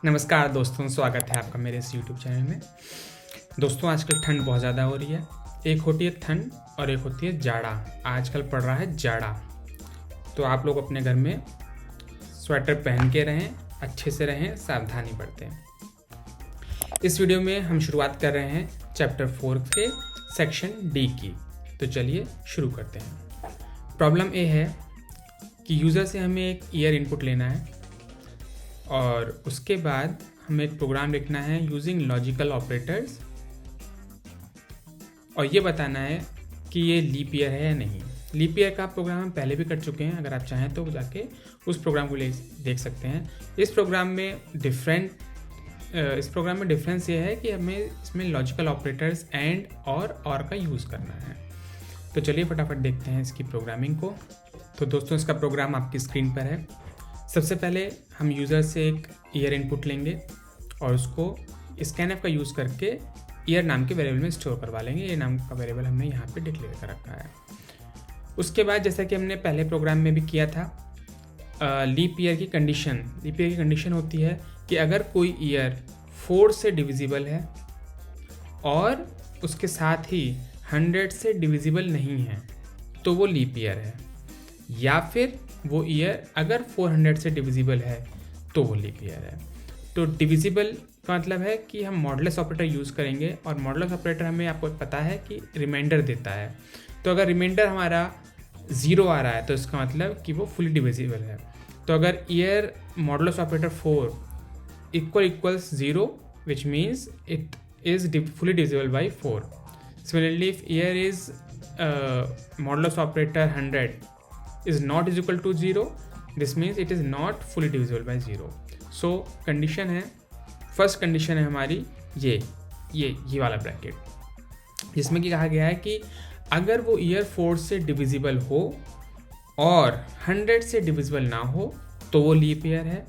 नमस्कार दोस्तों, स्वागत है आपका मेरे इस YouTube चैनल में। दोस्तों, आजकल ठंड बहुत ज़्यादा हो रही है। एक होती है ठंड और एक होती है जाड़ा। आजकल पड़ रहा है जाड़ा, तो आप लोग अपने घर में स्वेटर पहन के रहें, अच्छे से रहें, सावधानी बरतें। इस वीडियो में हम शुरुआत कर रहे हैं चैप्टर 4 के सेक्शन डी की। तो चलिए शुरू करते हैं। प्रॉब्लम ए है कि यूज़र से हमें एक ईयर इनपुट लेना है और उसके बाद हमें एक प्रोग्राम लिखना है यूजिंग लॉजिकल ऑपरेटर्स और ये बताना है कि ये लीप ईयर है या नहीं। लीप ईयर का प्रोग्राम हम पहले भी कर चुके हैं, अगर आप चाहें तो जाके उस प्रोग्राम को देख सकते हैं। इस प्रोग्राम में डिफरेंस ये है कि हमें इसमें लॉजिकल ऑपरेटर्स एंड और का यूज़ करना है। तो चलिए फटाफट देखते हैं इसकी प्रोग्रामिंग को। तो दोस्तों, इसका प्रोग्राम आपकी स्क्रीन पर है। सबसे पहले हम यूज़र से एक ईयर इनपुट लेंगे और उसको स्कैनफ का यूज़ करके ईयर नाम के वेरिएबल में स्टोर करवा लेंगे। ये नाम का वेरिएबल हमने यहाँ पे डिक्लेयर कर रखा है। उसके बाद जैसा कि हमने पहले प्रोग्राम में भी किया था, लीप ईयर की कंडीशन होती है कि अगर कोई ईयर 4 से डिविजिबल है और उसके साथ ही 100 से डिविजिबल नहीं है तो वो लीप ईयर है, या फिर वो ईयर अगर 400 से डिविजिबल है तो वो लीप ईयर है। तो डिविजिबल का मतलब है कि हम मॉडुलस ऑपरेटर यूज़ करेंगे और मॉडुलस ऑपरेटर हमें आपको पता है कि रिमाइंडर देता है। तो अगर रिमाइंडर हमारा 0 आ रहा है तो इसका मतलब कि वो फुली डिविजिबल है। तो अगर year modulus operator 4 equals 0 which means it is fully divisible by 4। Similarly if year is modulus operator 100 is not is equal to 0, this means it is not fully divisible by 0. So condition है, first condition है हमारी ये वाला bracket, जिसमें कि कहा गया है कि अगर वो ईयर 4 से डिविजिबल हो और 100 से डिविजिबल ना हो तो वो लीप ईयर है,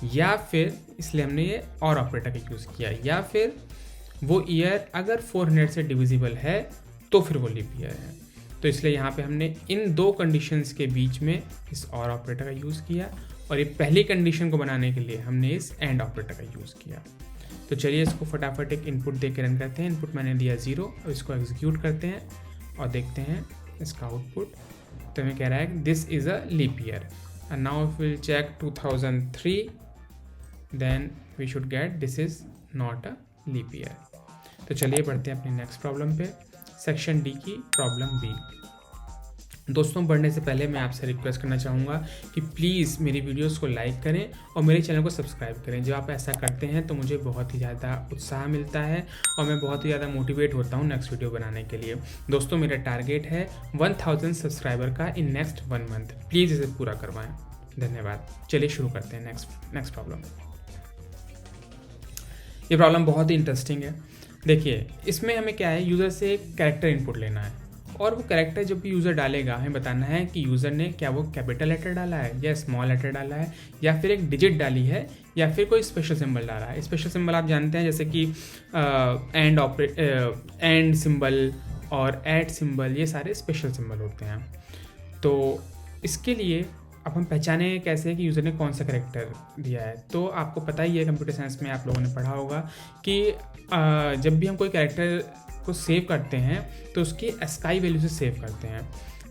या फिर इसलिए हमने ये और ऑपरेटर का यूज़ किया, या फिर वो ईयर अगर 400 से डिविजिबल है तो फिर वो लीप ईयर है। तो इसलिए यहाँ पे हमने इन दो कंडीशंस के बीच में इस और ऑपरेटर का यूज़ किया और ये पहली कंडीशन को बनाने के लिए हमने इस एंड ऑपरेटर का यूज़ किया। तो चलिए इसको फटाफट एक इनपुट दे के रन करते हैं। इनपुट मैंने दिया 0 और इसको एग्जीक्यूट करते हैं और देखते हैं इसका आउटपुट। तो हमें कह रहा है this is a leap year and now will check 2003, then we should get this is not a leap year. तो चलिए बढ़ते हैं अपनी नेक्स्ट प्रॉब्लम पे, सेक्शन डी की प्रॉब्लम बी। दोस्तों, बढ़ने से पहले मैं आपसे रिक्वेस्ट करना चाहूँगा कि प्लीज़ मेरी वीडियोस को लाइक करें और मेरे चैनल को सब्सक्राइब करें। जब आप ऐसा करते हैं तो मुझे बहुत ही ज़्यादा उत्साह मिलता है और मैं बहुत ही ज़्यादा मोटिवेट होता हूँ नेक्स्ट वीडियो बनाने के लिए। दोस्तों, मेरा टारगेट है 1000 सब्सक्राइबर का इन नेक्स्ट 1 मंथ। प्लीज़ इसे पूरा करवाएँ, धन्यवाद। चलिए शुरू करते हैं नेक्स्ट प्रॉब्लम। ये प्रॉब्लम बहुत ही इंटरेस्टिंग है। देखिए, इसमें हमें क्या है, यूज़र से एक कैरेक्टर इनपुट लेना है और वो कैरेक्टर जब भी यूज़र डालेगा हमें बताना है कि यूज़र ने क्या वो कैपिटल लेटर डाला है या स्मॉल लेटर डाला है या फिर एक डिजिट डाली है या फिर कोई स्पेशल सिंबल डाला है। स्पेशल सिंबल आप जानते हैं, जैसे कि एंड सिंबल और ऐड सिंबल, ये सारे स्पेशल सिंबल होते हैं। तो इसके लिए अब हम पहचाने कैसे कि यूज़र ने कौन सा कैरेक्टर दिया है। तो आपको पता ही है, कंप्यूटर साइंस में आप लोगों ने पढ़ा होगा कि जब भी हम कोई कैरेक्टर को सेव करते हैं तो उसकी ASCII वैल्यू से सेव करते हैं।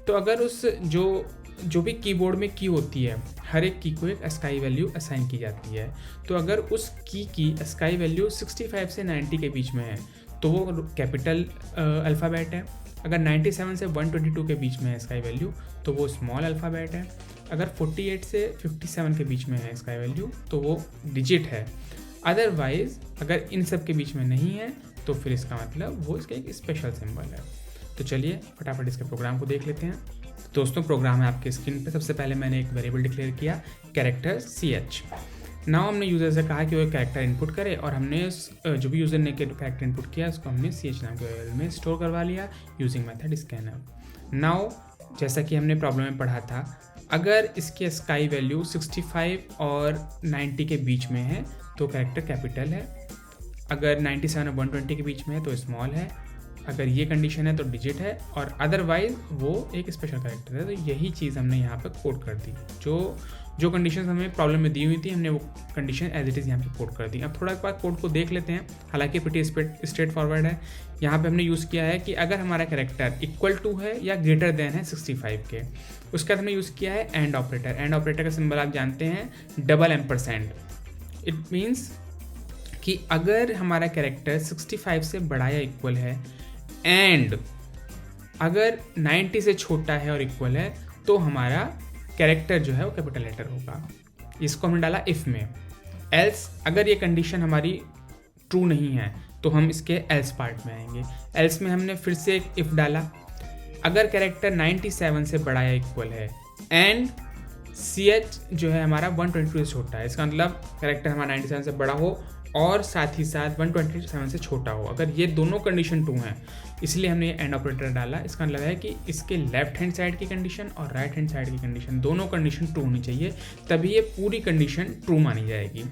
तो अगर उस जो भी कीबोर्ड में की होती है, हर एक की को एक ASCII वैल्यू असाइन की जाती है। तो अगर उस की ASCII वैल्यू 65 से 90 के बीच में है तो वो कैपिटल अल्फ़ाबेट है। अगर 97 से 122 के बीच में है ASCII वैल्यू तो वो स्मॉल अल्फ़ाबेट है। अगर 48 से 57 के बीच में है ASCII वैल्यू तो वो डिजिट है। अदरवाइज़ अगर इन सब के बीच में नहीं है तो फिर इसका मतलब वो इसका एक स्पेशल सिंबल है। तो चलिए फटाफट इसके प्रोग्राम को देख लेते हैं। दोस्तों, प्रोग्राम है आपके स्क्रीन पे। सबसे पहले मैंने एक वेरिएबल डिक्लेयर किया कैरेक्टर CH। नाउ हमने यूज़र से कहा कि वो कैरेक्टर इनपुट करे और हमने जो भी यूज़र ने कैरेक्टर इनपुट किया उसको हमने CH नाम के वेरिएबल में स्टोर करवा लिया यूजिंग मेथड स्कैनर। नाउ जैसा कि हमने प्रॉब्लम में पढ़ा था, अगर इसकी ASCII वैल्यू 65 और 90 के बीच में है तो कैरेक्टर कैपिटल है। अगर 97 और 120 के बीच में है तो स्मॉल है। अगर ये कंडीशन है तो डिजिट है और अदरवाइज वो एक स्पेशल कैरेक्टर है। तो यही चीज़ हमने यहाँ पर कोड कर दी। जो जो कंडीशन हमें प्रॉब्लम में दी हुई थी हमने वो कंडीशन एज इट इज़ यहाँ पे कोड कर दी। अब थोड़ा बार कोड को देख लेते हैं, हालांकि प्रीटी स्ट्रेट फॉरवर्ड है। यहाँ पे हमने यूज़ किया है कि अगर हमारा कैरेक्टर इक्वल टू है या ग्रेटर देन है 65 के, उसके बाद हमने यूज़ किया है एंड ऑपरेटर। एंड ऑपरेटर का सिंबल आप जानते हैं $&। इट मीन्स कि अगर हमारा कैरेक्टर 65 से बड़ा या इक्वल है एंड अगर 90 से छोटा है और इक्वल है तो हमारा कैरेक्टर जो है वो कैपिटल लेटर होगा। इसको हमने डाला इफ़ में। एल्स अगर ये कंडीशन हमारी ट्रू नहीं है तो हम इसके एल्स पार्ट में आएंगे। एल्स में हमने फिर से एक इफ़ डाला, अगर कैरेक्टर 97 से बड़ा या इक्वल है एंड CH जो है हमारा 122 से छोटा है, इसका मतलब कैरेक्टर हमारा 97 से बड़ा हो और साथ ही साथ 127 से छोटा हो। अगर ये दोनों कंडीशन ट्रू हैं, इसलिए हमने ये एंड ऑपरेटर डाला। इसका मतलब है कि इसके लेफ्ट हैंड साइड की कंडीशन और राइट हैंड साइड की कंडीशन दोनों कंडीशन ट्रू होनी चाहिए, तभी ये पूरी कंडीशन ट्रू मानी जाएगी।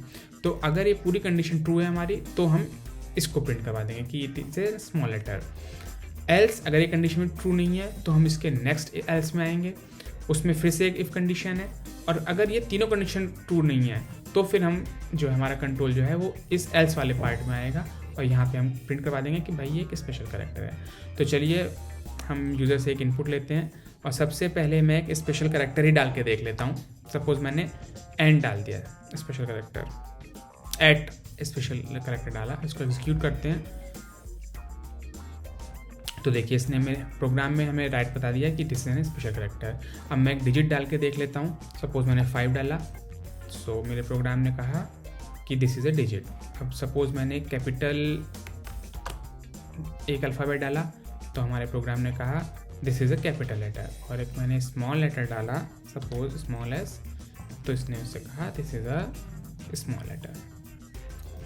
तो अगर ये पूरी कंडीशन ट्रू है हमारी तो हम इसको प्रिंट करवा देंगे कि it is a small letter. Else अगर ये कंडीशन में ट्रू नहीं है तो हम इसके नेक्स्ट एल्स में आएंगे, उसमें फिर से एक इफ़ कंडीशन है, और अगर ये तीनों कंडीशन ट्रू नहीं है तो फिर हम जो हमारा कंट्रोल जो है वो इस एल्स वाले पार्ट में आएगा और यहाँ पे हम प्रिंट करवा देंगे कि भाई ये एक स्पेशल कैरेक्टर है। तो चलिए हम यूज़र से एक इनपुट लेते हैं और सबसे पहले मैं एक स्पेशल कैरेक्टर ही डाल के देख लेता हूँ। सपोज मैंने एंड डाल दिया special character, at special character डाला, इसको एग्जीक्यूट करते हैं। तो देखिए इसने मेरे प्रोग्राम में हमें राइट बता दिया कि दिस इज स्पेशल कैरेक्टर। अब मैं एक डिजिट डाल के देख लेता हूँ। सपोज मैंने 5 डाला, सो मेरे प्रोग्राम ने कहा कि दिस इज़ अ डिजिट। अब सपोज मैंने कैपिटल एक अल्फ़ाबेट डाला तो हमारे प्रोग्राम ने कहा this is a capital letter, और एक मैंने स्मॉल लेटर डाला सपोज स्मॉल एस, तो इसने उससे कहा this is a small letter.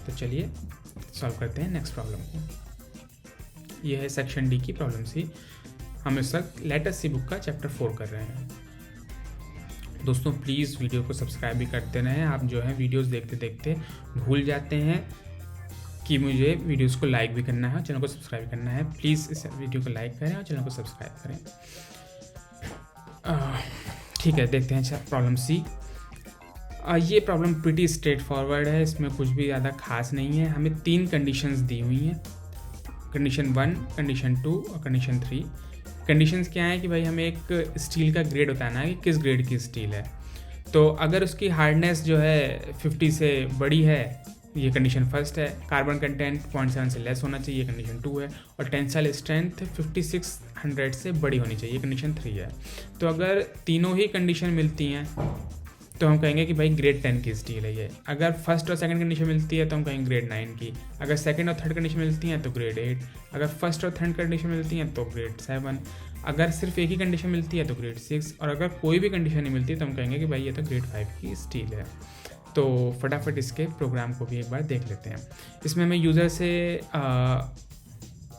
तो चलिए सॉल्व करते हैं नेक्स्ट प्रॉब्लम को। यह है सेक्शन डी की प्रॉब्लम सी। हम इस वक्त लेटर सी बुक का चैप्टर 4 कर रहे हैं। दोस्तों प्लीज़ वीडियो को सब्सक्राइब भी करते रहें। आप जो है वीडियोस देखते देखते भूल जाते हैं कि मुझे वीडियोस को लाइक भी करना है और चैनल को सब्सक्राइब करना है। प्लीज़ इस वीडियो को लाइक करें और चैनल को सब्सक्राइब करें। ठीक है, देखते हैं प्रॉब्लम सी। ये प्रॉब्लम प्रीटी स्ट्रेट फॉरवर्ड है, इसमें कुछ भी ज़्यादा खास नहीं है। हमें 3 कंडीशंस दी हुई हैं, कंडीशन 1, कंडीशन 2 और कंडीशन 3। कंडीशंस क्या है कि भाई हमें एक स्टील का ग्रेड बताना है कि किस ग्रेड की स्टील है। तो अगर उसकी हार्डनेस जो है 50 से बड़ी है, ये कंडीशन फर्स्ट है। कार्बन कंटेंट 0.7 से लेस होना चाहिए, कंडीशन 2 है। और टेंसाइल स्ट्रेंथ 5600 से बड़ी होनी चाहिए, कंडीशन 3 है। तो अगर तीनों ही कंडीशन मिलती हैं तो हम कहेंगे कि भाई ग्रेड 10 की स्टील है ये। अगर फर्स्ट और सेकंड कंडीशन मिलती है तो हम कहेंगे ग्रेड 9 की। अगर सेकंड और थर्ड कंडीशन मिलती हैं तो ग्रेड 8। अगर फर्स्ट और थर्ड कंडीशन मिलती हैं तो ग्रेड 7। अगर सिर्फ एक ही कंडीशन मिलती है तो ग्रेड 6। और अगर कोई भी कंडीशन नहीं मिलती तो हम कहेंगे कि भाई ये तो ग्रेड 5 की स्टील है। तो फटाफट इसके प्रोग्राम को भी एक बार देख लेते हैं। इसमें हमें यूज़र से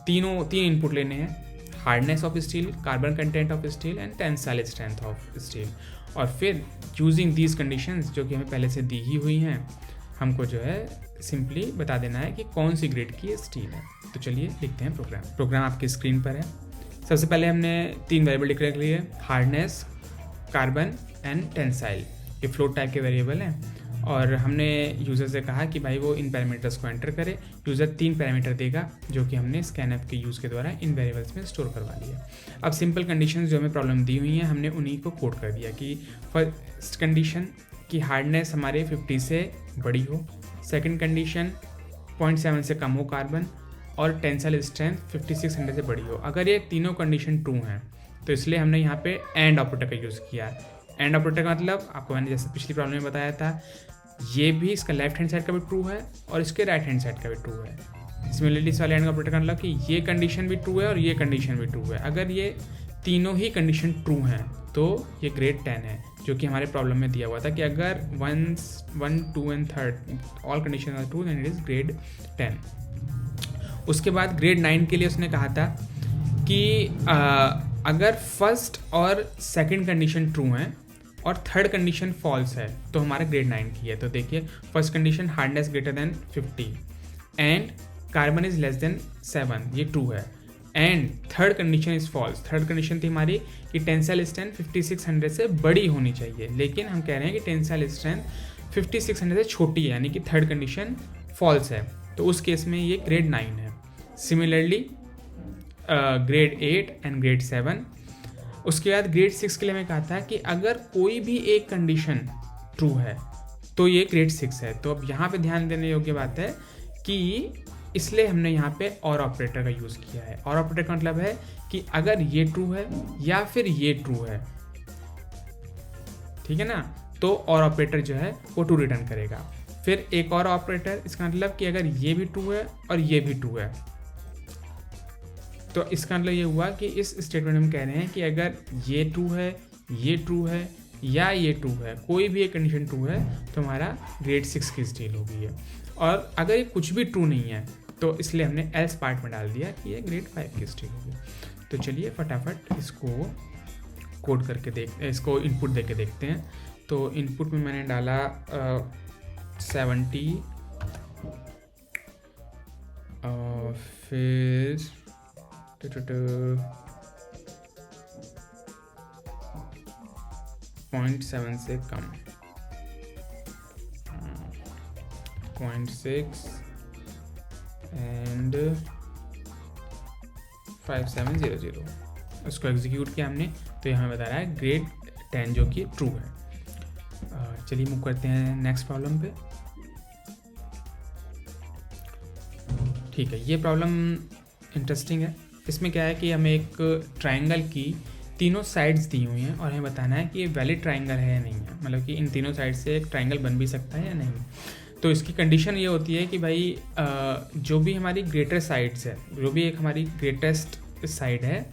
तीन इनपुट लेने हैं, hardness of steel, carbon content of steel and tensile strength of steel. और फिर यूजिंग दीज कंडीशंस जो कि हमें पहले से दी ही हुई हैं, हमको जो है सिंपली बता देना है कि कौन सी ग्रेड की स्टील है। तो चलिए लिखते हैं प्रोग्राम आपकी स्क्रीन पर है। सबसे पहले हमने 3 वेरिएबल डिक्लेयर किए, हार्डनेस, कार्बन एंड टेंसाइल। ये फ्लोट टाइप के वेरिएबल हैं और हमने यूज़र से कहा कि भाई वो इन पैरामीटर्स को एंटर करे। यूज़र 3 पैरामीटर देगा जो कि हमने स्कैनएफ के यूज़ के द्वारा इन वेरिएबल्स में स्टोर करवा लिया। अब सिंपल कंडीशंस जो हमें प्रॉब्लम दी हुई हैं हमने उन्हीं को कोड कर दिया कि फर्स्ट कंडीशन की हार्डनेस हमारे 50 से बड़ी हो, सेकंड कंडीशन 0.7 से कम हो कार्बन, और टेंसाइल स्ट्रेंथ 5600 से बड़ी हो। अगर ये तीनों कंडीशन ट्रू हैं तो इसलिए हमने यहाँ पे एंड ऑपरेटर का यूज़ किया। एंड ऑपरेटर का मतलब आपको मैंने जैसे पिछली प्रॉब्लम में बताया था, ये भी इसका लेफ्ट हैंड साइड का भी ट्रू है और इसके राइट हैंड साइड का भी ट्रू है। सिमिलरिटीज वाले एंड ऑपरेटर का मतलब कि ये कंडीशन भी ट्रू है और ये कंडीशन भी ट्रू है। अगर ये तीनों ही कंडीशन ट्रू हैं तो ये ग्रेड 10 है, जो कि हमारे प्रॉब्लम में दिया हुआ था कि अगर 1, 2 and 3 all condition are true then it is grade 10। उसके बाद ग्रेड 9 के लिए उसने कहा था कि अगर फर्स्ट और सेकंड कंडीशन ट्रू हैं और थर्ड कंडीशन फॉल्स है तो हमारा ग्रेड 9 की है। तो देखिए first condition hardness greater than 50 and carbon is less than 7, ये ट्रू है। And third condition is false. Third condition थी हमारी कि टेंसाइल स्ट्रेंथ 5600 से बड़ी होनी चाहिए, लेकिन हम कह रहे हैं कि टेंसाइल स्ट्रेंथ 5600 से छोटी है, यानी कि थर्ड कंडीशन फॉल्स है। तो उस केस में ये ग्रेड 9 है। Similarly grade 8 and grade 7। उसके बाद ग्रेड 6 के लिए हमें कहा था कि अगर कोई भी एक कंडीशन ट्रू है तो ये ग्रेड 6 है। तो अब यहाँ पे ध्यान देने योग्य बात है कि इसलिए हमने यहाँ पे और ऑपरेटर का यूज़ किया है। और ऑपरेटर का मतलब है कि अगर ये ट्रू है या फिर ये ट्रू है, ठीक है ना, तो और ऑपरेटर जो है वो ट्रू रिटर्न करेगा। फिर एक और ऑपरेटर, इसका मतलब कि अगर ये भी ट्रू है और ये भी ट्रू है, तो इसका मतलब ये हुआ कि इस स्टेटमेंट में हम कह रहे हैं कि अगर ये ट्रू है, ये ट्रू है या ये ट्रू है, कोई भी एक कंडीशन ट्रू है तो हमारा ग्रेड 6 की स्टील हो गई है। और अगर ये कुछ भी ट्रू नहीं है तो इसलिए हमने एल्स पार्ट में डाल दिया कि ये ग्रेड 5 की स्टील होगी। तो चलिए फटाफट इसको कोड करके इसको इनपुट दे के देखते हैं। तो इनपुट में मैंने डाला 70 फिर 0.7 से कम, 0.6 एंड 5700। उसको एग्जीक्यूट किया हमने, तो यहाँ बता रहा है ग्रेड 10 जो कि ट्रू है। चलिए मूव करते हैं नेक्स्ट प्रॉब्लम पे। ठीक है, ये प्रॉब्लम इंटरेस्टिंग है। इसमें क्या है कि हमें एक ट्रायंगल की तीनों साइड्स दी हुई हैं और हमें बताना है कि ये वैलिड ट्रायंगल है या नहीं है, मतलब कि इन तीनों साइड से एक ट्रायंगल बन भी सकता है या नहीं। तो इसकी कंडीशन ये होती है कि भाई जो भी हमारी ग्रेटर साइड्स है, जो भी एक हमारी ग्रेटेस्ट साइड है,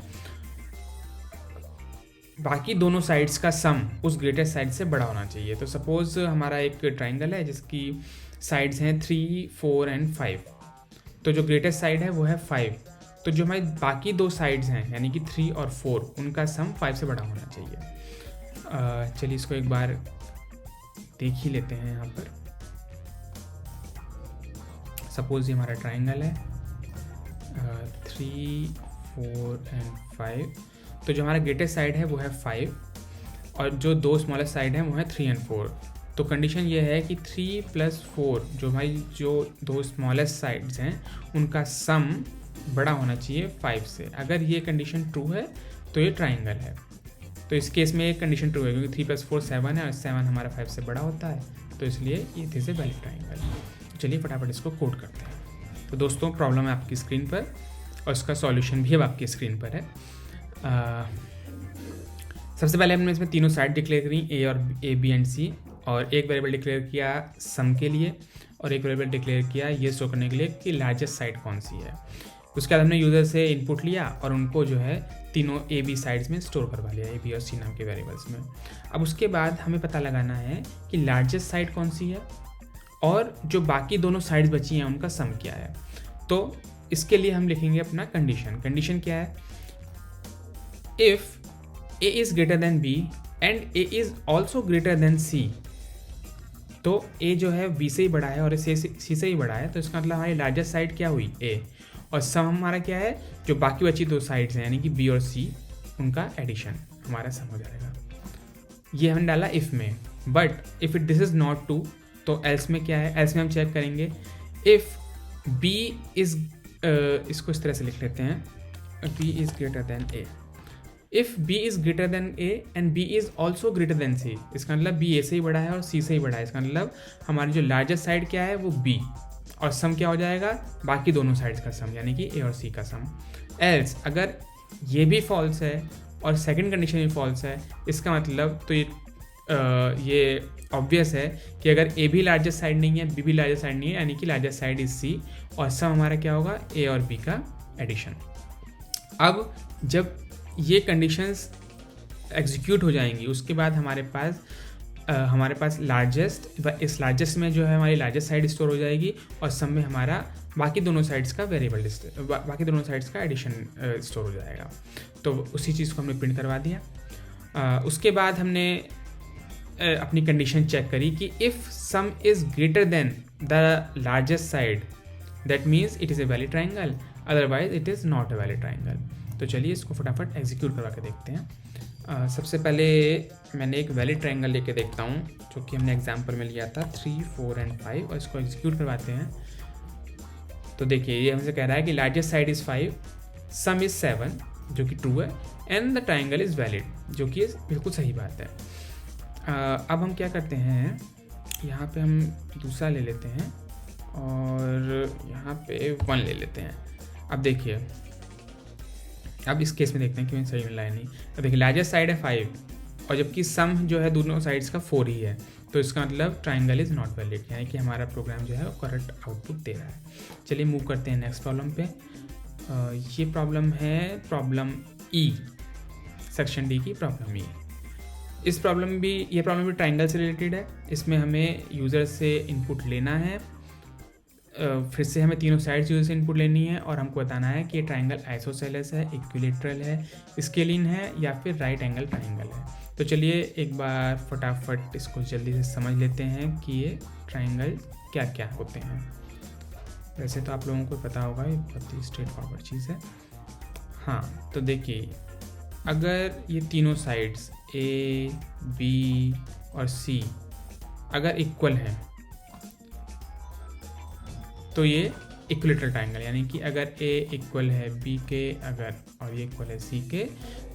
बाकी दोनों साइड्स का सम उस ग्रेटेस्ट साइड से बड़ा होना चाहिए। तो सपोज हमारा एक ट्रायंगल है जिसकी साइड्स हैं 3, 4 एंड 5। तो जो ग्रेटेस्ट साइड है वो है 5, तो जो हमारी बाकी दो साइड्स हैं यानी कि 3 और 4, उनका सम 5 से बड़ा होना चाहिए। चलिए इसको एक बार देख ही लेते हैं। यहाँ पर सपोज ये हमारा ट्रायंगल है 3, 4 एंड 5। तो जो हमारा ग्रेटेस्ट साइड है वो है 5 और जो दो स्मॉलेस्ट साइड हैं वो है 3 एंड 4। तो कंडीशन ये है कि 3 + 4 जो हमारी जो दो स्मॉलेस्ट साइड्स हैं उनका सम बड़ा होना चाहिए 5 से। अगर ये कंडीशन ट्रू है तो ये ट्रायंगल है। तो इस केस में एक कंडीशन ट्रू है क्योंकि 3 + 4 7 है और 7 हमारा 5 से बड़ा होता है, तो इसलिए ये इज ए वैलिड ट्रायंगल। चलिए फटाफट इसको कोड करते हैं। तो दोस्तों प्रॉब्लम है आपकी स्क्रीन पर और इसका सॉल्यूशन भी अब आपकी स्क्रीन पर है। सबसे पहले हमने इसमें तीनों साइड डिक्लेयर करी, ए और ए, बी एंड सी, और एक वेरिएबल डिक्लेयर किया सम के लिए और एक वेरिएबल डिक्लेयर किया ये शो करने के लिए कि लार्जेस्ट साइड कौन सी है। उसके बाद हमने यूज़र से इनपुट लिया और उनको जो है तीनों ए बी साइड्स में स्टोर करवा लिया, ए बी और सी नाम के वेरिएबल्स में। अब उसके बाद हमें पता लगाना है कि लार्जेस्ट साइड कौन सी है और जो बाकी दोनों साइड्स बची हैं उनका सम क्या है। तो इसके लिए हम लिखेंगे अपना कंडीशन क्या है, if a is greater than b and a is also greater than c। तो a जो है b से ही बड़ा है और c से ही बड़ा है, तो इसका मतलब हमारी लार्जेस्ट साइड क्या हुई a, और सम हमारा क्या है, जो बाकी बची दो साइड्स हैं यानी कि b और c, उनका एडिशन हमारा सम हो जाएगा। ये हमने डाला इफ़ में, but if this is not true तो एल्स में क्या है, एल्स में हम चेक करेंगे इफ़ b इज़, इसको इस तरह से लिख लेते हैं, b is greater than a। If b is greater than a and b is also greater than c, इसका मतलब b a से ही बड़ा है और c से ही बड़ा है। इसका मतलब हमारी जो लार्जेस्ट साइड क्या है वो b, और सम क्या हो जाएगा, बाकी दोनों साइड्स का सम यानी कि a और c का सम। एल्स अगर ये भी फॉल्स है और सेकंड कंडीशन भी फॉल्स है, इसका मतलब तो ये ऑब्वियस है कि अगर a भी लार्जेस्ट साइड नहीं है, b भी लार्जेस्ट साइड नहीं है, यानी कि लार्जेस्ट साइड इज c, और सम हमारा क्या होगा, a और b का एडिशन। अब जब ये कंडीशंस एग्जीक्यूट हो जाएंगी उसके बाद हमारे पास लार्जेस्ट, इस लार्जेस्ट में जो है हमारी लार्जेस्ट साइड स्टोर हो जाएगी और सम में हमारा बाकी दोनों साइड्स का वेरिएबल बाकी दोनों साइड्स का एडिशन स्टोर हो जाएगा। तो उसी चीज़ को हमने प्रिंट करवा दिया। उसके बाद हमने अपनी कंडीशन चेक करी कि if some is greater than the largest side that means it is a valid triangle. Otherwise it is not a valid triangle. तो चलिए इसको फटाफट एग्जीक्यूट करवा के देखते हैं। सबसे पहले मैंने एक वैलिड ट्राइंगल लेके देखता हूँ, जो कि हमने एग्जाम्पल में लिया था 3, 4 एंड 5, और इसको एग्जीक्यूट करवाते हैं। तो देखिए ये हमसे कह रहा है कि largest side is 5, some is 7, जो कि ट्रू है, and the triangle is valid, जो कि बिल्कुल सही बात है। अब हम क्या करते हैं, यहाँ पे हम दूसरा ले लेते हैं और यहाँ पे 1 ले लेते हैं। अब देखिए, अब इस केस में देखते हैं कि मैं सही मिला है नहीं। अब देखिए लार्जेस्ट साइड है 5 और जबकि सम जो है दोनों साइड्स का 4 ही है, तो इसका मतलब ट्राइंगल इज़ नॉट वैलिड, यानी कि हमारा प्रोग्राम जो है वो करेक्ट आउटपुट दे रहा है। चलिए मूव करते हैं नेक्स्ट प्रॉब्लम पे। ये प्रॉब्लम है प्रॉब्लम ई, सेक्शन डी की प्रॉब्लम ई। ये प्रॉब्लम भी ट्राइंगल से रिलेटेड है। इसमें हमें यूज़र से इनपुट लेना है, फिर से हमें तीनों साइड्स यूज़र से इनपुट लेनी है और हमको बताना है कि ये ट्राइंगल आइसोसेलेस है, इक्विलेटरल है, स्केलिन है या फिर राइट एंगल ट्राइंगल है। तो चलिए एक बार फटाफट इसको जल्दी से समझ लेते हैं कि ये ट्राइंगल क्या क्या होते हैं। वैसे तो आप लोगों को पता होगा, ये बहुत ही स्ट्रेट फॉरवर्ड चीज़ है। हाँ, तो देखिए अगर ये तीनों साइड्स ए, बी और सी अगर इक्वल हैं तो ये इक्विलेटरल ट्राइंगल, यानी कि अगर ए इक्वल है बी के अगर और ये इक्वल है सी के,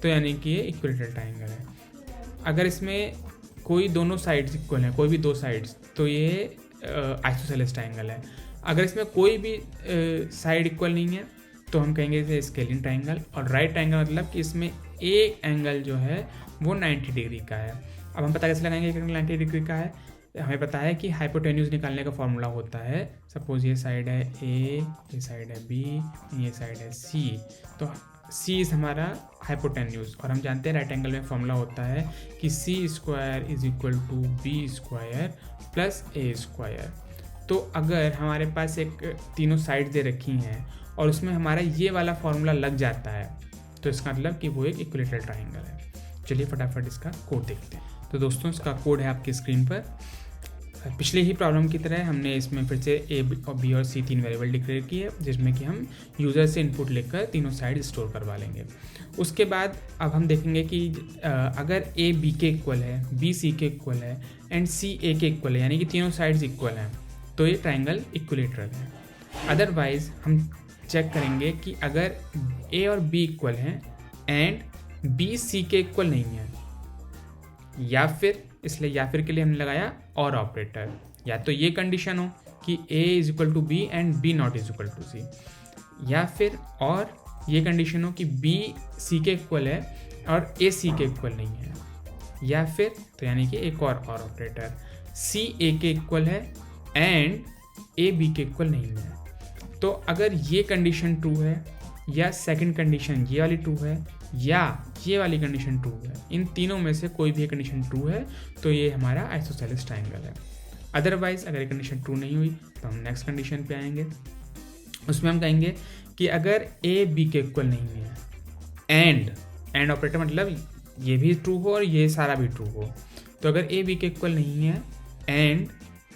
तो यानी कि ये इक्विलेटरल ट्राइंगल है। अगर इसमें कोई दोनों साइड्स इक्वल हैं, कोई भी दो साइड्स, तो ये आइसोसेलेस ट्राइंगल है। अगर इसमें कोई भी साइड इक्वल नहीं है तो हम कहेंगे इसे स्केलिन ट्राइंगल। और राइट ट्राइंगल मतलब कि इसमें एक एंगल जो है वो 90 डिग्री का है। अब हम पता कैसे लगाएंगे कि 90 डिग्री का है? हमें पता है कि हाइपोटेन्यूज निकालने का फॉर्मूला होता है, सपोज ये साइड है ए, ये साइड है बी, ये साइड है सी, तो सी इज़ हमारा हाइपोटेन्यूज। और हम जानते हैं राइट एंगल में फॉर्मूला होता है कि C square is equal to B square plus A square. तो अगर हमारे पास एक तीनों साइड दे रखी हैं और उसमें हमारा ये वाला फॉर्मूला लग जाता है, तो इसका मतलब कि वो एक इक्विलेटरल ट्राइंगल है। चलिए फटाफट इसका कोड देखते हैं। तो दोस्तों इसका कोड है आपकी स्क्रीन पर। पिछले ही प्रॉब्लम की तरह हमने इसमें फिर से ए और बी और सी 3 वेरिएबल डिक्लेयर किए, जिसमें कि हम यूज़र से इनपुट लेकर तीनों साइड स्टोर करवा लेंगे। उसके बाद अब हम देखेंगे कि अगर ए बी के इक्वल है, बी सी के इक्वल है एंड सी ए के इक्वल है, यानी कि तीनों साइड्स इक्वल हैं, तो ये ट्राइंगल इक्विलेटरल है। अदरवाइज हम चेक करेंगे कि अगर ए और बी इक्वल हैं एंड बी सी के इक्वल नहीं है, या फिर इसलिए या फिर के लिए हमने लगाया और ऑपरेटर, या तो ये कंडीशन हो कि A is equal to B and B not is equal to C, या फिर और ये कंडीशन हो कि बी सी के इक्वल है और ए सी के इक्वल नहीं है, या फिर तो यानी कि एक और ऑपरेटर सी ए के इक्वल है एंड ए बी के इक्वल नहीं है। तो अगर ये कंडीशन ट्रू है या सेकंड कंडीशन ये वाली ट्रू है या ये वाली कंडीशन ट्रू है, इन तीनों में से कोई भी एक कंडीशन ट्रू है तो ये हमारा आइसोसेलेस ट्राइंगल है। अदरवाइज अगर ये कंडीशन ट्रू नहीं हुई तो हम नेक्स्ट कंडीशन पे आएंगे। उसमें हम कहेंगे कि अगर ए बी के इक्वल नहीं है एंड ऑपरेटर मतलब ये भी ट्रू हो और ये सारा भी ट्रू हो, तो अगर ए बी के इक्वल नहीं है एंड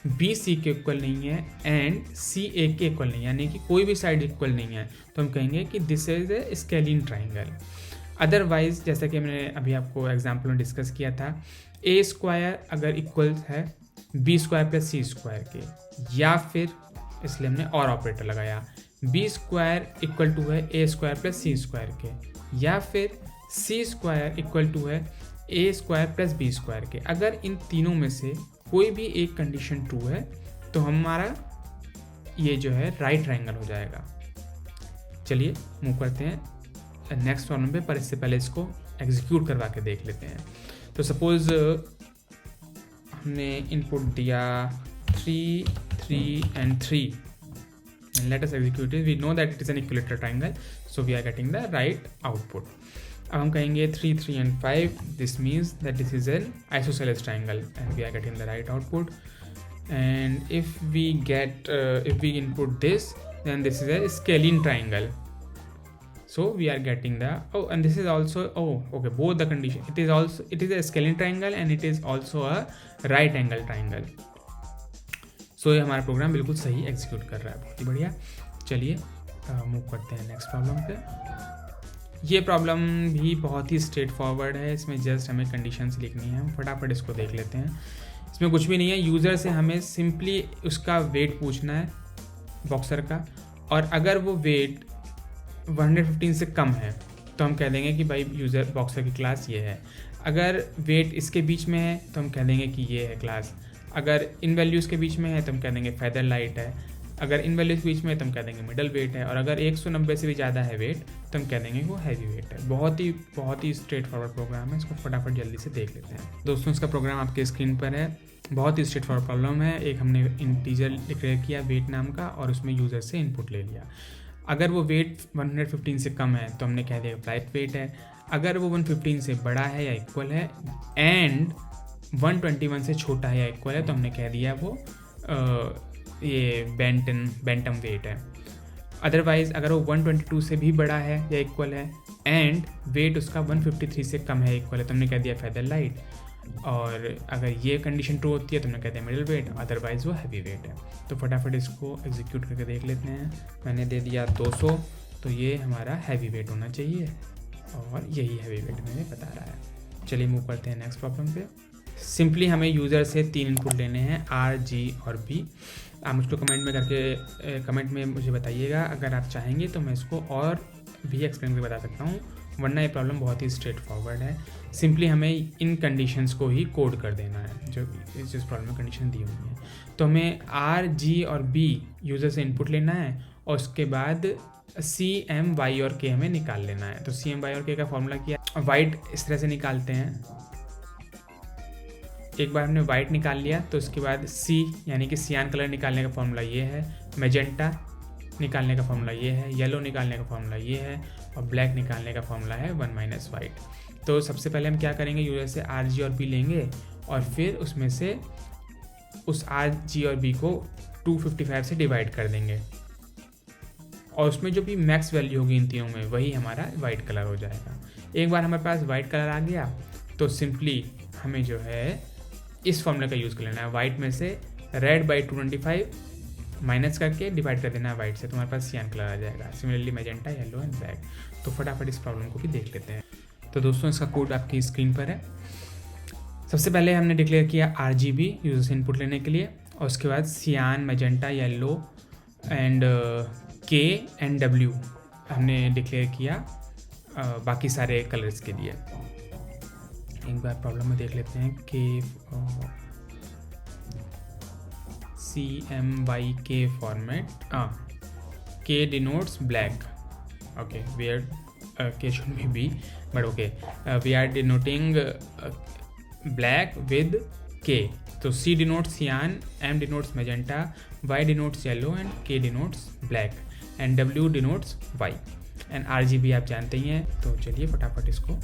बी सी के इक्वल नहीं है एंड सी ए के इक्वल नहीं है, यानी कि कोई भी साइड इक्वल नहीं है, तो हम कहेंगे कि this is a scalene triangle. Otherwise जैसा कि हमने अभी आपको एग्जाम्पल में डिस्कस किया था, ए स्क्वायर अगर इक्वल है बी स्क्वायर प्लस सी स्क्वायर के, या फिर इसलिए हमने और ऑपरेटर लगाया, बी स्क्वायर इक्वल टू है ए स्क्वायर प्लस सी स्क्वायर के, या फिर सी स्क्वायर इक्वल टू है ए स्क्वायर प्लस बी स्क्वायर के। अगर इन तीनों में से कोई भी एक कंडीशन ट्रू है तो हमारा ये जो है राइट ट्राइंगल हो जाएगा। चलिए मूव करते हैं नेक्स्ट प्रॉब्लम पे, पर इससे पहले इसको एग्जीक्यूट करवा के देख लेते हैं। तो सपोज हमने इनपुट दिया 3, 3 and 3 and let us execute it. We know that it is an equilateral triangle, so we are getting the right output. अब हम कहेंगे 3, 3 and 5, this means that this is an isosceles triangle and we are getting the right output. And if we input this, then this is a scalene triangle. So we are getting the and this is also okay, both the condition, it is a scalene triangle and it is also a right angle triangle. So ये हमारा programme बिल्कुल सही execute कर रहा है, बहुत ही बढ़िया। चलिए मूव करते हैं नेक्स्ट प्रॉब्लम पे। ये प्रॉब्लम भी बहुत ही स्ट्रेट फॉरवर्ड है, इसमें जस्ट हमें कंडीशंस लिखनी है, हम फटाफट इसको देख लेते हैं। इसमें कुछ भी नहीं है, यूज़र से हमें सिंपली उसका वेट पूछना है बॉक्सर का, और अगर वो वेट 115 से कम है तो हम कह देंगे कि भाई यूज़र बॉक्सर की क्लास ये है। अगर वेट इसके बीच में है तो हम कह देंगे कि ये है क्लास। अगर इन वैल्यूज़ के बीच में है तो हम कह देंगे फेदर लाइट है। अगर इन वैल्यूज़ के बीच में है तो हम कह देंगे मिडल वेट है। और अगर 190 से भी ज़्यादा है वेट तो हम कह देंगे वो हैवी वेट है। बहुत ही स्ट्रेट फॉरवर्ड प्रोग्राम है, इसको फटाफट जल्दी से देख लेते हैं। दोस्तों इसका प्रोग्राम आपके स्क्रीन पर है, बहुत ही स्ट्रेट फॉरवर्ड प्रॉब्लम है। एक हमने इंटीजर डिक्लेयर किया वेट नाम का और उसमें यूज़र से इनपुट ले लिया। अगर वो वेट 115 से कम है तो हमने कह दिया फ्लाइट वेट है। अगर वो 115 से बड़ा है या इक्वल है एंड 121 से छोटा है या इक्वल है तो हमने कह दिया वो ये बेंटम वेट है। अदरवाइज़ अगर वो 122 से भी बड़ा है या इक्वल है एंड वेट उसका 153 से कम है इक्वल है तो हमने कह दिया फेदर लाइट। और अगर ये कंडीशन ट्रू होती है तो हमने कहते हैं मिडिल वेट, अदरवाइज़ वो हैवी वेट है। तो फटाफट इसको एग्जीक्यूट करके देख लेते हैं। मैंने दे दिया 200, तो ये हमारा हैवी वेट होना चाहिए और यही हैवी वेट हमें बता रहा है। चलिए मूव करते हैं नेक्स्ट प्रॉब्लम पे। सिंपली हमें यूज़र से 3 इनपुट लेने हैं R, G और B। आप मुझको कमेंट में मुझे बताइएगा, अगर आप चाहेंगे तो मैं इसको और भी एक्सप्लेन करके बता सकता हूँ, वरना ये प्रॉब्लम बहुत ही स्ट्रेट फॉरवर्ड है। सिंपली हमें इन कंडीशंस को ही कोड कर देना है जो जिस प्रॉब्लम में कंडीशन दी हुई है। तो हमें R, G और B यूज़र से इनपुट लेना है और उसके बाद C, M, Y और K हमें निकाल लेना है। तो C, M, Y और K का फॉर्मूला क्या, वाइट इस तरह से निकालते हैं। एक बार हमने वाइट निकाल लिया तो उसके बाद C यानी कि सियान कलर निकालने का फॉर्मूला ये है, मैजेंटा निकालने का फॉर्मूला ये है, येलो निकालने का फॉर्मूला ये है और ब्लैक निकालने का फॉर्मूला है 1 माइनस वाइट। तो सबसे पहले हम क्या करेंगे, यूज़र से R, G और B लेंगे और फिर उसमें से उस R, G और B को 255 से डिवाइड कर देंगे और उसमें जो भी मैक्स वैल्यू होगी इन तीनों में वही हमारा वाइट कलर हो जाएगा। एक बार हमारे पास वाइट कलर आ गया तो सिंपली हमें जो है इस फॉर्मूले का यूज़ कर लेना है। वाइट में से रेड बाई 225 माइनस करके डिवाइड कर देना है वाइट से, तो हमारे पास सियान कलर आ जाएगा। Similarly magenta, yellow and black. तो फटाफट इस प्रॉब्लम को भी देख लेते हैं। तो दोस्तों इसका कोड आपकी स्क्रीन पर है। सबसे पहले हमने डिक्लेयर किया RGB यूज़र से इनपुट लेने के लिए और उसके बाद सियान, magenta, yellow and K and W हमने डिक्लेयर किया बाकी सारे कलर्स के लिए। एक बार प्रॉब्लम में देख लेते हैं कि CMYK format, K denotes black, okay, where K should be B, but okay, we are denoting black with K. तो C denotes cyan, M denotes magenta, Y denotes yellow and K denotes black and W denotes white and RGB आप जानते ही हैं। तो चलिए फटाफट इसको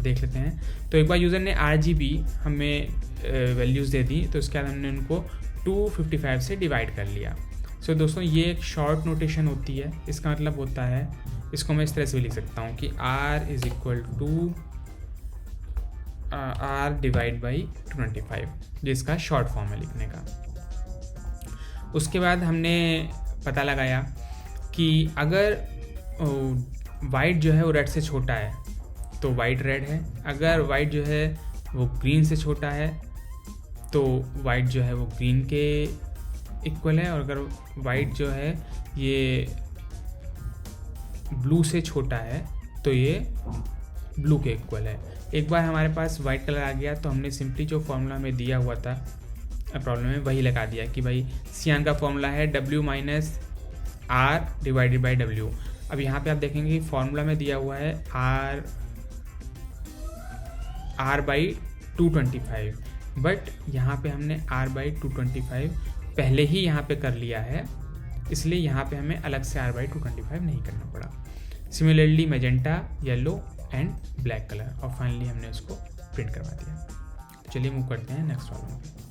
देख लेते हैं। तो एक बार यूज़र ने RGB हमें वैल्यूज़ दे दी तो उसके बाद हमने उनको 255 से डिवाइड कर लिया। सो दोस्तों ये एक शॉर्ट नोटेशन होती है, इसका मतलब होता है, इसको मैं इस तरह से भी लिख सकता हूँ कि R is equal to R divide by 225, जिसका शॉर्ट फॉर्म है लिखने का। उसके बाद हमने पता लगाया कि अगर वाइट जो है वो रेड से छोटा है तो वाइट रेड है, अगर वाइट जो है वो ग्रीन से छोटा है तो वाइट जो है वो ग्रीन के इक्वल है, और अगर वाइट जो है ये ब्लू से छोटा है तो ये ब्लू के इक्वल है। एक बार हमारे पास वाइट कलर आ गया तो हमने सिंपली जो फॉर्मूला हमें दिया हुआ था प्रॉब्लम में वही लगा दिया कि भाई सियान का फॉर्मूला है W minus R divided by W। अब यहाँ पे आप देखेंगे कि फॉर्मूला में दिया हुआ है R बाई 225, बट यहाँ पे हमने R बाई 225 पहले ही यहाँ पे कर लिया है, इसलिए यहाँ पे हमें अलग से R बाई 225 नहीं करना पड़ा। Similarly magenta, yellow and black colour, और फाइनली हमने उसको प्रिंट करवा दिया। तो चलिए मूव करते हैं नेक्स्ट प्रॉब्लम पे।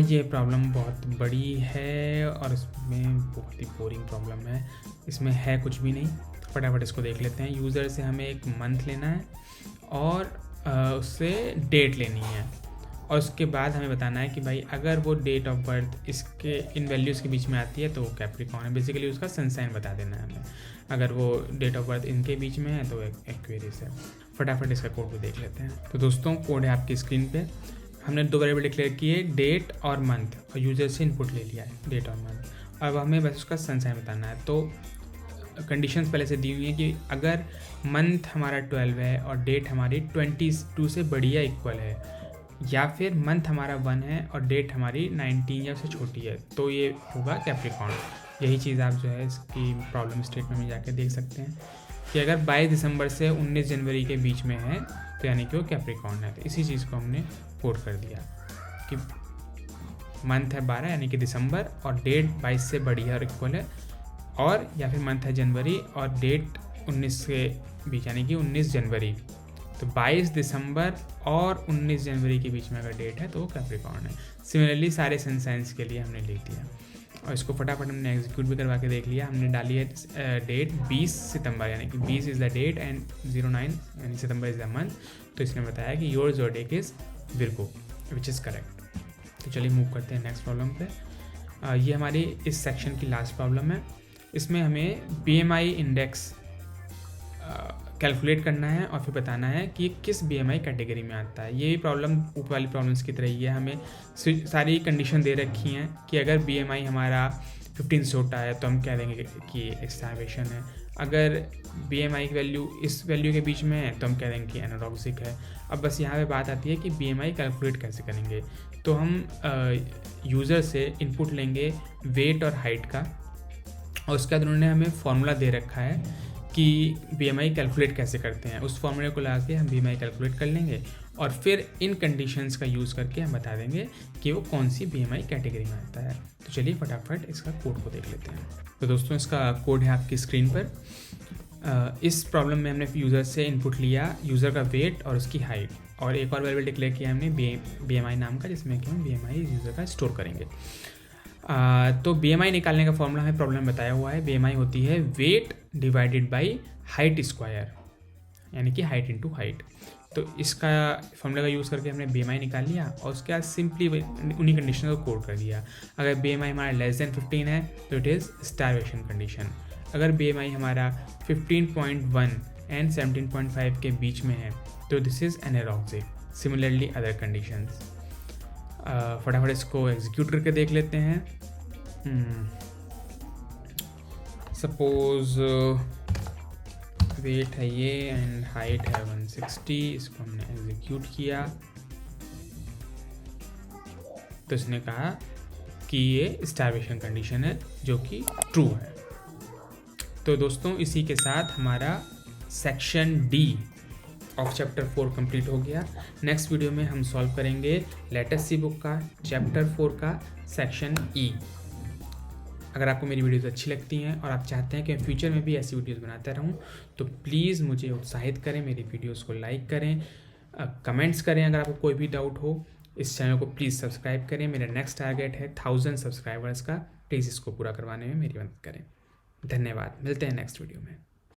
ये प्रॉब्लम बहुत बड़ी है और इसमें बहुत ही बोरिंग प्रॉब्लम है, इसमें है कुछ भी नहीं। फटाफट इसको देख लेते हैं। यूज़र से हमें एक मंथ लेना है और उससे डेट लेनी है और उसके बाद हमें बताना है कि भाई अगर वो डेट ऑफ बर्थ इसके इन वैल्यूज़ के बीच में आती है तो वो कैप्रिकॉर्न है। बेसिकली उसका सन साइन बता देना है हमें। अगर वो डेट ऑफ बर्थ इनके बीच में है तो एक्वेरियस है। फटाफट इसका कोड को देख लेते हैं। तो दोस्तों कोड है आपकी स्क्रीन पे। हमने 2 वेरिएबल डिक्लेयर किए, डेट और मंथ, और यूजर से इनपुट ले लिया है डेट और मंथ। अब हमें बस उसका सन साइन बताना है। तो कंडीशंस पहले से दी हुई हैं कि अगर मंथ हमारा 12 है और डेट हमारी 22 से बड़ी या इक्वल है, या फिर मंथ हमारा 1 है और डेट हमारी 19 या उससे छोटी है, तो ये होगा कैप्रिकॉर्न। यही चीज़ आप जो है इसकी प्रॉब्लम स्टेटमेंट में जाके देख सकते हैं कि अगर 22 दिसंबर से 19 जनवरी के बीच में है तो यानी कि वो कैप्रिकॉर्न है। तो इसी चीज़ को हमने कोड कर दिया कि मंथ है 12 यानी कि दिसंबर, और डेट 22 से बड़ी है और इक्वल है, और या फिर मंथ है जनवरी और डेट 19 के बीच यानी कि 19 जनवरी। तो 22 दिसंबर और 19 जनवरी के बीच में अगर डेट है तो वो कैप्रिकॉर्न है। सिमिलरली सारे सन साइंस के लिए हमने लिख दिया और इसको फटाफट हमने एग्जीक्यूट भी करवा के देख लिया। हमने डाली है डेट 20 सितंबर यानी कि 20 इज़ द डेट एंड 09 यानी सितंबर इज़ द मंथ। तो इसने बताया कि your zodiac is Virgo, which is correct. तो चलिए मूव करते हैं नेक्स्ट प्रॉब्लम पे। ये हमारी इस सेक्शन की लास्ट प्रॉब्लम है। इसमें हमें BMI इंडेक्स कैलकुलेट करना है और फिर बताना है कि किस BMI कैटेगरी में आता है। ये प्रॉब्लम ऊपर वाली प्रॉब्लम्स की तरह ही है। हमें सारी कंडीशन दे रखी हैं कि अगर BMI हमारा 15 से छोटा है तो हम कह देंगे कि स्टार्वेशन है। अगर BMI की वैल्यू इस वैल्यू के बीच में है तो हम कह देंगे कि एनोरेक्सिक है। अब बस यहाँ पे बात आती है कि BMI कैलकुलेट कैसे करेंगे। तो हम यूज़र से इनपुट लेंगे वेट और हाइट का, और उसके बाद उन्होंने हमें फॉर्मूला दे रखा है कि BMI कैलकुलेट कैसे करते हैं। उस फॉर्मूले को लगा के हम BMI कैलकुलेट कर लेंगे और फिर इन कंडीशंस का यूज़ करके हम बता देंगे कि वो कौन सी BMI कैटेगरी में आता है। तो चलिए फटाफट इसका कोड को देख लेते हैं। तो दोस्तों इसका कोड है आपकी स्क्रीन पर। इस प्रॉब्लम में हमने यूज़र से इनपुट लिया यूज़र का वेट और उसकी हाइट, और एक और वेरिएबल डिक्लेयर किया हमने BMI नाम का, जिसमें कि हम BMI यूज़र का स्टोर करेंगे। तो BMI निकालने का फॉर्मूला हमें प्रॉब्लम में बताया हुआ है। BMI होती है weight divided by height square, यानी कि हाइट इंटू हाइट। तो इसका फॉर्मूला का यूज़ करके हमने BMI निकाल लिया और उसके बाद सिंपली उन्हीं कंडीशन को कोड कर दिया। अगर BMI हमारा लेस देन 15 है तो इट इज़ स्टार्वेशन कंडीशन। अगर BMI हमारा 15.1 एंड 17.5 के बीच में है तो this is anorexic. Similarly other conditions. फटाफट इसको एग्जीक्यूट करके देख लेते हैं। सपोज वेट है ये एंड हाइट है 160। इसको हमने एग्जीक्यूट किया तो इसने कहा कि ये स्टार्वेशन कंडीशन है, जो कि ट्रू है। तो दोस्तों इसी के साथ हमारा section D of chapter 4 complete हो गया। नेक्स्ट वीडियो में हम सॉल्व करेंगे लेटेस्ट सी बुक का चैप्टर 4 का सेक्शन E। अगर आपको मेरी वीडियोस अच्छी लगती हैं और आप चाहते हैं कि मैं फ्यूचर में भी ऐसी वीडियोस बनाता रहूं तो प्लीज़ मुझे उत्साहित करें, मेरी वीडियोस को लाइक करें, कमेंट्स करें। अगर आपको कोई भी डाउट हो इस चैनल को प्लीज़ सब्सक्राइब करें। मेरा नेक्स्ट टारगेट है 1000 सब्सक्राइबर्स का। प्लीज़ इसको पूरा करवाने में मेरी मदद करें। धन्यवाद। मिलते हैं नेक्स्ट वीडियो में।